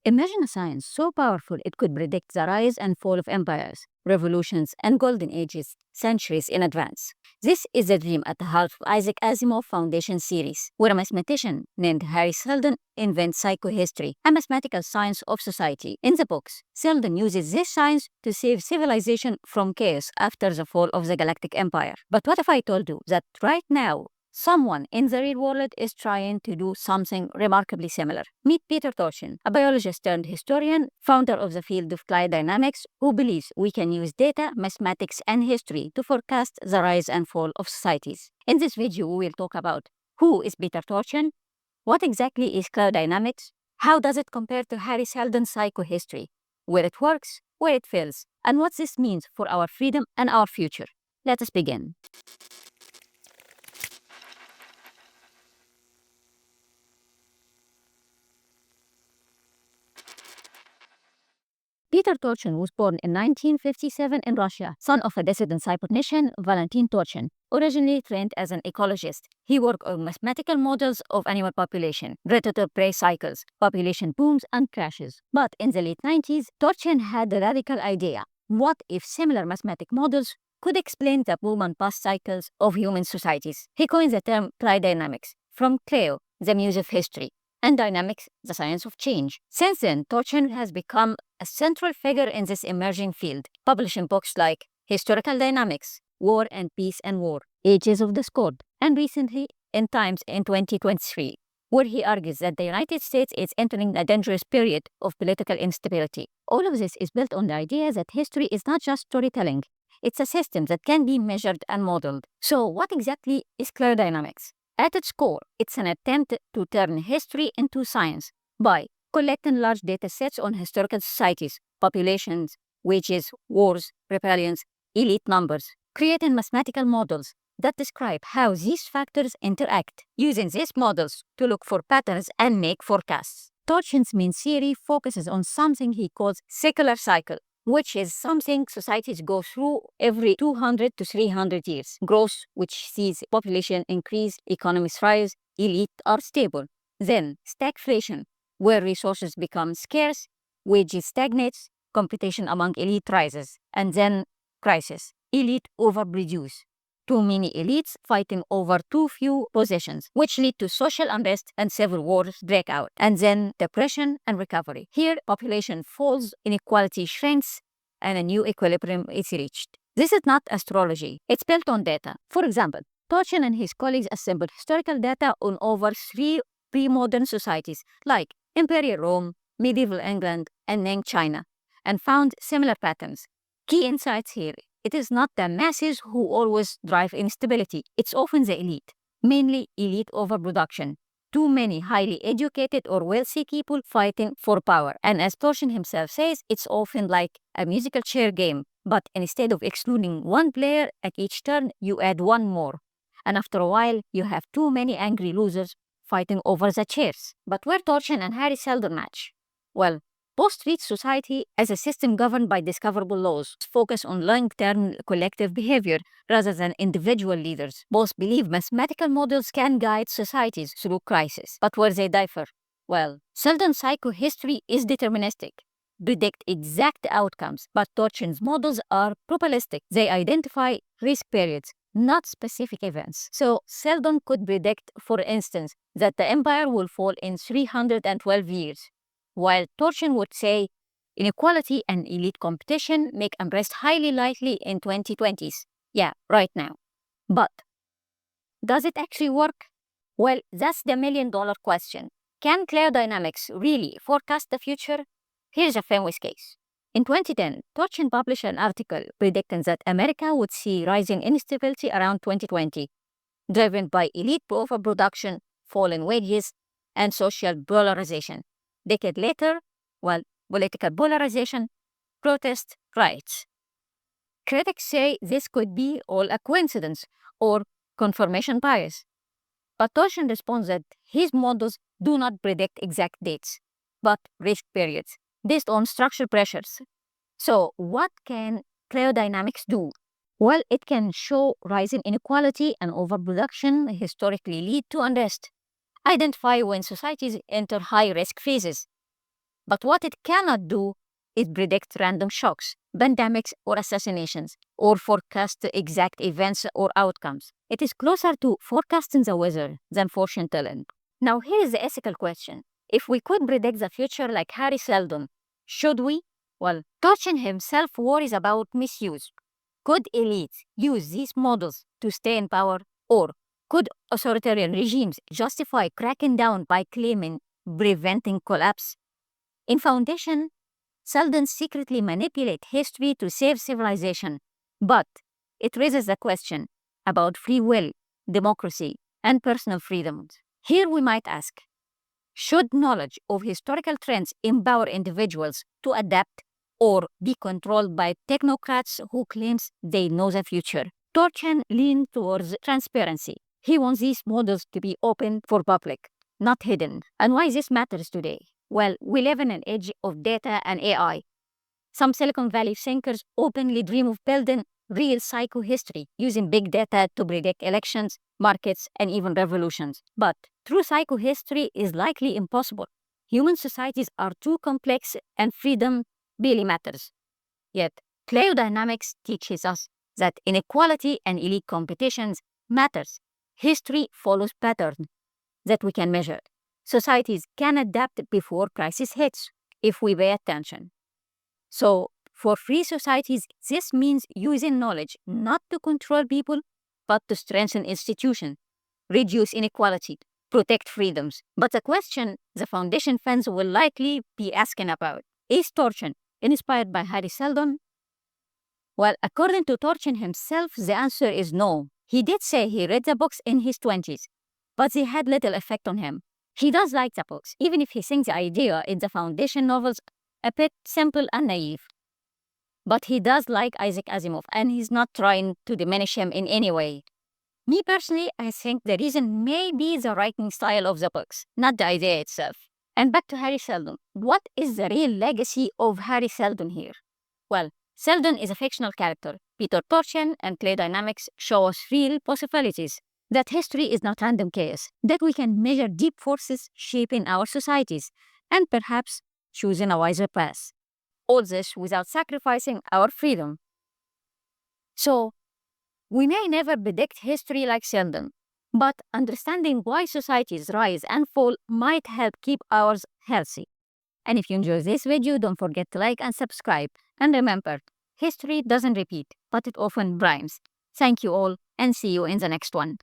Imagine a science so powerful it could predict the rise and fall of empires, revolutions, and golden ages centuries in advance. This is the dream at the heart of Isaac Asimov Foundation series, where a mathematician named Hari Seldon invents psychohistory, a mathematical science of society. In the books, Seldon uses this science to save civilization from chaos after the fall of the Galactic Empire. But what if I told you that right now, someone in the real world is trying to do something remarkably similar? Meet Peter Turchin, a biologist-turned-historian, founder of the field of cliodynamics, who believes we can use data, mathematics, and history to forecast the rise and fall of societies. In this video, we will talk about who is Peter Turchin, what exactly is cliodynamics, how does it compare to Hari Seldon's psychohistory, where it works, where it fails, and what this means for our freedom and our future. Let us begin. Peter Turchin was born in 1957 in Russia, son of a dissident psychometrician, Valentin Turchin. Originally trained as an ecologist, he worked on mathematical models of animal population, predator-prey cycles, population booms and crashes. But in the late 90s, Turchin had the radical idea: what if similar mathematical models could explain the boom and bust cycles of human societies? He coined the term cliodynamics, from Clio, the muse of history, and dynamics, the science of change. Since then, Turchin has become a central figure in this emerging field, publishing books like Historical Dynamics, War and Peace and War, Ages of Discord, and recently in Times in 2023, where he argues that the United States is entering a dangerous period of political instability. All of this is built on the idea that history is not just storytelling, it's a system that can be measured and modeled. So what exactly is cliodynamics? At its core, it's an attempt to turn history into science by collecting large data sets on historical societies, populations, wages, wars, rebellions, elite numbers, creating mathematical models that describe how these factors interact, using these models to look for patterns and make forecasts. Turchin's main theory focuses on something he calls secular cycle, which is something societies go through every 200 to 300 years. Growth, which sees population increase, economies rise, elite are stable. Then stagflation, where resources become scarce, wages stagnates, competition among elite rises. And then crisis, elite overproduce. Too many elites fighting over too few positions, which lead to social unrest and civil wars break out. And then depression and recovery. Here, population falls, inequality shrinks, and a new equilibrium is reached. This is not astrology. It's built on data. For example, Turchin and his colleagues assembled historical data on over 3 pre-modern societies like Imperial Rome, medieval England, and Ming China, and found similar patterns. Key insights here: it is not the masses who always drive instability. It's often the elite, mainly elite overproduction. Too many highly educated or wealthy people fighting for power. And as Turchin himself says, it's often like a musical chair game, but instead of excluding one player at each turn, you add one more. And after a while, you have too many angry losers fighting over the chairs. But where Turchin and Hari Seldon match? Well, both treat society as a system governed by discoverable laws, focus on long-term collective behavior rather than individual leaders. Both believe mathematical models can guide societies through crisis. But where they differ? Well, Seldon's psychohistory is deterministic, predict exact outcomes, but Turchin's models are probabilistic. They identify risk periods, not specific events. So Seldon could predict, for instance, that the empire will fall in 312 years, while Turchin would say inequality and elite competition make unrest highly likely in 2020s. Yeah, right now. But does it actually work? Well, that's the million-dollar question. Can cliodynamics really forecast the future? Here's a famous case. In 2010, Turchin published an article predicting that America would see rising instability around 2020, driven by elite overproduction, falling wages, and social polarization. Decade later, political polarization, protest, riots. Critics say this could be all a coincidence or confirmation bias. But Turchin responds that his models do not predict exact dates, but risk periods, based on structural pressures. So what can cliodynamics do? Well, it can show rising inequality and overproduction historically lead to unrest, identify when societies enter high-risk phases, But what it cannot do is predict random shocks, pandemics, or assassinations, or forecast the exact events or outcomes. It is closer to forecasting the weather than fortune telling. Now, here is the ethical question. If we could predict the future like Hari Seldon, should we? Well, Turchin himself worries about misuse. Could elites use these models to stay in power, or could authoritarian regimes justify cracking down by claiming preventing collapse? In Foundation, Seldon secretly manipulate history to save civilization, but it raises a question about free will, democracy, and personal freedoms. Here we might ask, should knowledge of historical trends empower individuals to adapt or be controlled by technocrats who claims they know the future? Turchin leaned towards transparency. He wants these models to be open for public, not hidden. And why this matters today? Well, we live in an age of data and AI. Some Silicon Valley thinkers openly dream of building real psychohistory using big data to predict elections, markets, and even revolutions. But true psychohistory is likely impossible. Human societies are too complex and freedom really matters. Yet, cliodynamics teaches us that inequality and elite competitions matters. History follows patterns that we can measure. Societies can adapt before crisis hits if we pay attention. So, for free societies, this means using knowledge not to control people, but to strengthen institutions, reduce inequality, protect freedoms. But the question the Foundation fans will likely be asking about is Turchin inspired by Hari Seldon? Well, according to Turchin himself, the answer is no. He did say he read the books in his 20s, but they had little effect on him. He does like the books, even if he thinks the idea in the Foundation novels a bit simple and naive. But he does like Isaac Asimov, and he's not trying to diminish him in any way. Me personally, I think the reason may be the writing style of the books, not the idea itself. And back to Hari Seldon. What is the real legacy of Hari Seldon here? Well, Seldon is a fictional character. Peter Turchin and cliodynamics show us real possibilities. That history is not random chaos, that we can measure deep forces shaping our societies, and perhaps choosing a wiser path. All this without sacrificing our freedom. So, we may never predict history like Seldon, but understanding why societies rise and fall might help keep ours healthy. And if you enjoyed this video, don't forget to like and subscribe. And remember, history doesn't repeat, but it often rhymes. Thank you all, and see you in the next one.